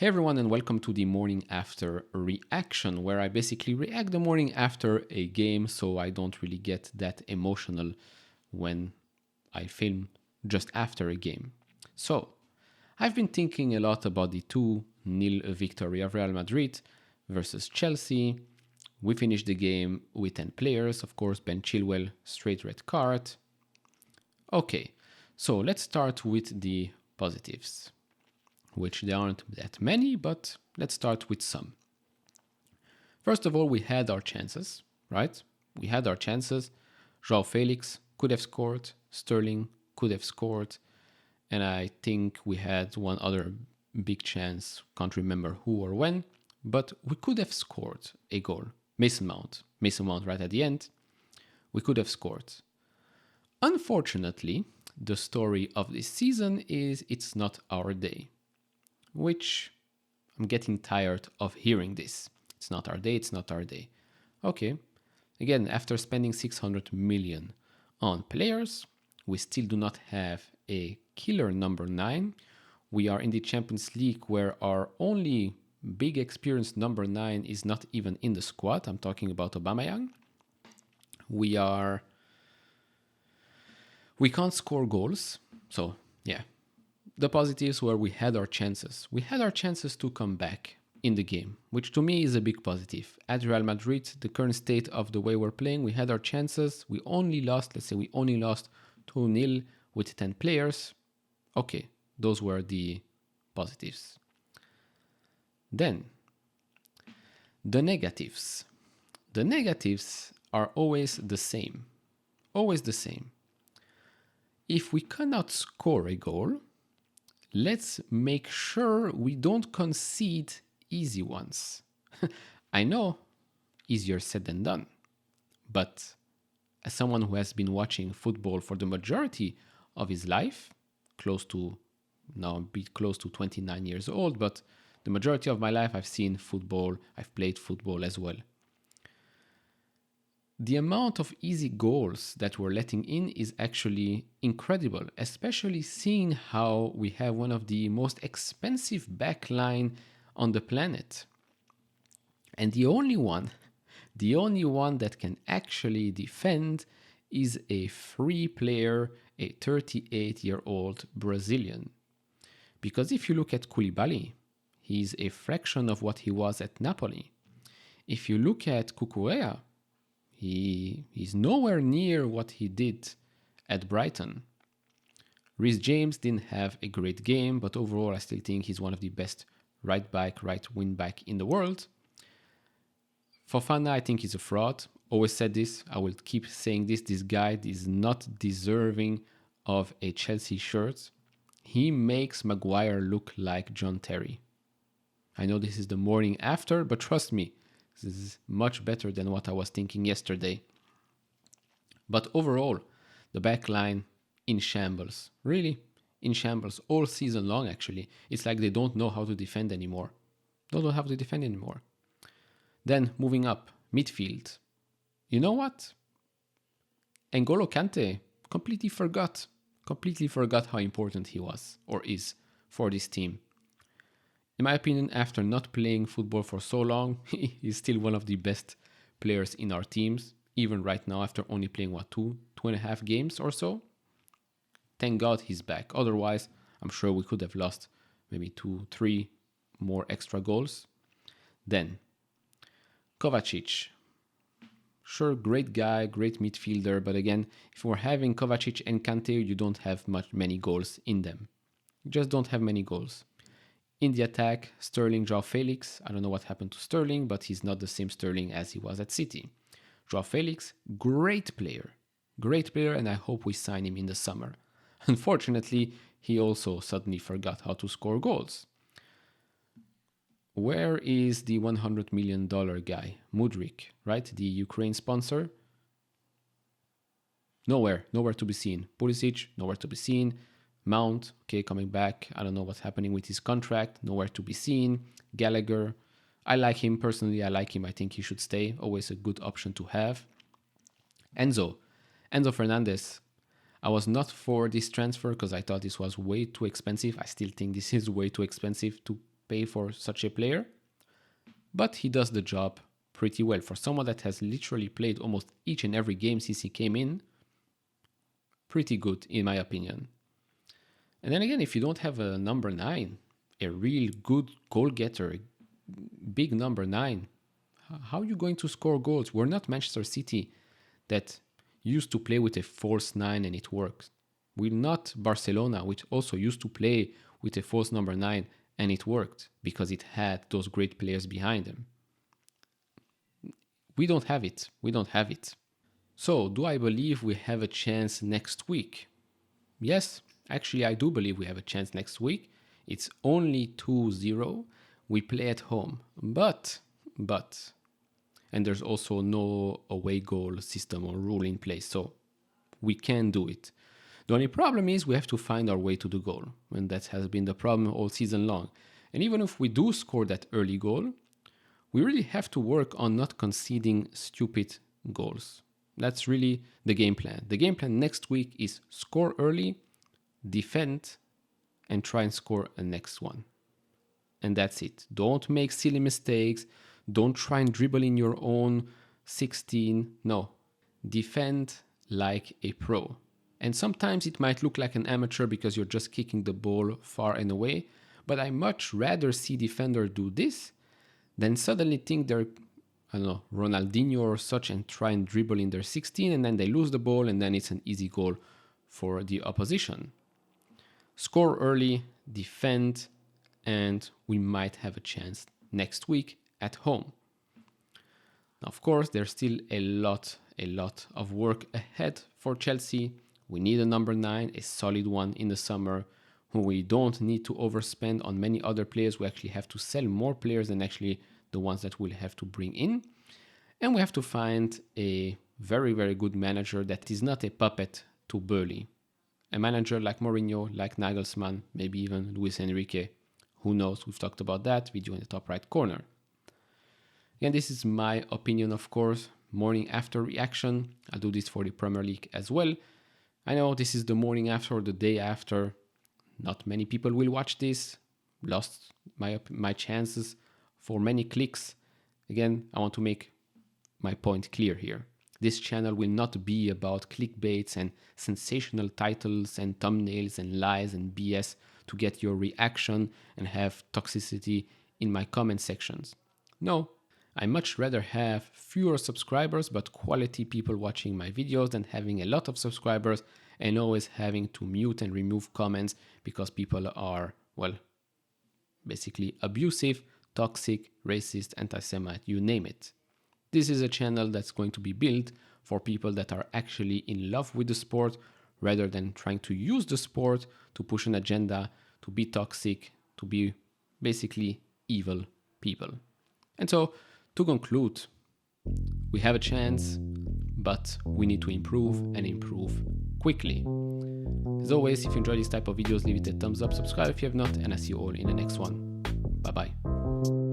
Hey everyone, and welcome to the morning after reaction, where I basically react the morning after a game so I don't really get that emotional when I film just after a game. So, I've been thinking a lot about the 2-0 victory of Real Madrid versus Chelsea. We finished the game with 10 players, of course, Ben Chilwell, straight red card. Okay, so let's start with the positives, which there aren't that many, but let's start with some. First of all, we had our chances, right? We had our chances. João Felix could have scored, Sterling could have scored, and I think we had one other big chance, can't remember who or when, but we could have scored a goal. Mason Mount right at the end, we could have scored. Unfortunately, the story of this season is it's not our day, which I'm getting tired of hearing this. It's not our day, it's not our day. Okay, again, after spending 600 million on players, we still do not have a killer number 9. We are in the Champions League where our only big experienced number 9 is not even in the squad. I'm talking about Aubameyang. We can't score goals. So, yeah. The positives were we had our chances. We had our chances to come back in the game, which to me is a big positive. At Real Madrid, the current state of the way we're playing, we had our chances. We only lost 2-0 with 10 players. Okay, those were the positives. Then, the negatives. The negatives are always the same. Always the same. If we cannot score a goal, let's make sure we don't concede easy ones. I know, easier said than done. But as someone who has been watching football for the majority of his life, close to 29 years old, but the majority of my life I've seen football, I've played football as well. The amount of easy goals that we're letting in is actually incredible, especially seeing how we have one of the most expensive backline on the planet. And the only one that can actually defend is a free player, a 38-year-old Brazilian. Because if you look at Koulibaly, he's a fraction of what he was at Napoli. If you look at Cucurella, he's nowhere near what he did at Brighton. Reece James didn't have a great game, but overall I still think he's one of the best right back, right wing back in the world. Fofana, I think he's a fraud. Always said this, I will keep saying this. This guy is not deserving of a Chelsea shirt. He makes Maguire look like John Terry. I know this is the morning after, but trust me, this is much better than what I was thinking yesterday. But overall, the back line in shambles. Really, in shambles all season long, actually. It's like they don't know how to defend anymore. They don't know how to defend anymore. Then, moving up, midfield. You know what? N'Golo Kante completely forgot how important he was or is for this team. In my opinion, after not playing football for so long, he's still one of the best players in our teams, even right now after only playing, 2.5 games or so. Thank God he's back. Otherwise, I'm sure we could have lost maybe 2-3 more extra goals. Then, Kovacic. Sure, great guy, great midfielder, but again, if we're having Kovacic and Kante, you don't have many goals in them. You just don't have many goals. In the attack, Sterling, João Felix. I don't know what happened to Sterling, but he's not the same Sterling as he was at City. João Felix, great player, and I hope we sign him in the summer. Unfortunately, he also suddenly forgot how to score goals. Where is the $100 million guy? Mudryk, right? The Ukraine sponsor? Nowhere to be seen. Pulisic, nowhere to be seen. Mount, okay, coming back. I don't know what's happening with his contract. Nowhere to be seen. Gallagher, I like him personally. I think he should stay. Always a good option to have. Enzo Fernandez. I was not for this transfer because I thought this was way too expensive. I still think this is way too expensive to pay for such a player, but he does the job pretty well. For someone that has literally played almost each and every game since he came in, pretty good in my opinion. And then again, if you don't have a number 9, a real good goal getter, a big number 9, how are you going to score goals? We're not Manchester City that used to play with a false 9 and it works. We're not Barcelona, which also used to play with a false number 9 and it worked because it had those great players behind them. We don't have it. We don't have it. So, do I believe we have a chance next week? Yes, actually, I do believe we have a chance next week. It's only 2-0. We play at home. But, and there's also no away goal system or rule in place, so we can do it. The only problem is we have to find our way to the goal, and that has been the problem all season long. And even if we do score that early goal, we really have to work on not conceding stupid goals. That's really the game plan. The game plan next week is score early, defend, and try and score a next one. And that's it. Don't make silly mistakes. Don't try and dribble in your own 16. No. Defend like a pro. And sometimes it might look like an amateur because you're just kicking the ball far and away. But I much rather see defender do this than suddenly think they're, I don't know, Ronaldinho or such and try and dribble in their 16 and then they lose the ball and then it's an easy goal for the opposition. Score early, defend, and we might have a chance next week at home. Now, of course, there's still a lot of work ahead for Chelsea. We need a number 9, a solid one in the summer, who we don't need to overspend on many other players. We actually have to sell more players than actually the ones that we'll have to bring in. And we have to find a very, very good manager that is not a puppet to Burley. A manager like Mourinho, like Nagelsmann, maybe even Luis Enrique. Who knows? We've talked about that video in the top right corner. Again, this is my opinion, of course. Morning after reaction. I'll do this for the Premier League as well. I know this is the morning after or the day after. Not many people will watch this. Lost my chances for many clicks. Again, I want to make my point clear here. This channel will not be about clickbaits and sensational titles and thumbnails and lies and BS to get your reaction and have toxicity in my comment sections. No, I much rather have fewer subscribers but quality people watching my videos than having a lot of subscribers and always having to mute and remove comments because people are, well, basically abusive, toxic, racist, anti-Semite, you name it. This is a channel that's going to be built for people that are actually in love with the sport rather than trying to use the sport to push an agenda, to be toxic, to be basically evil people. And so, to conclude, we have a chance, but we need to improve and improve quickly. As always, if you enjoy this type of videos, leave it a thumbs up, subscribe if you have not, and I'll see you all in the next one. Bye bye.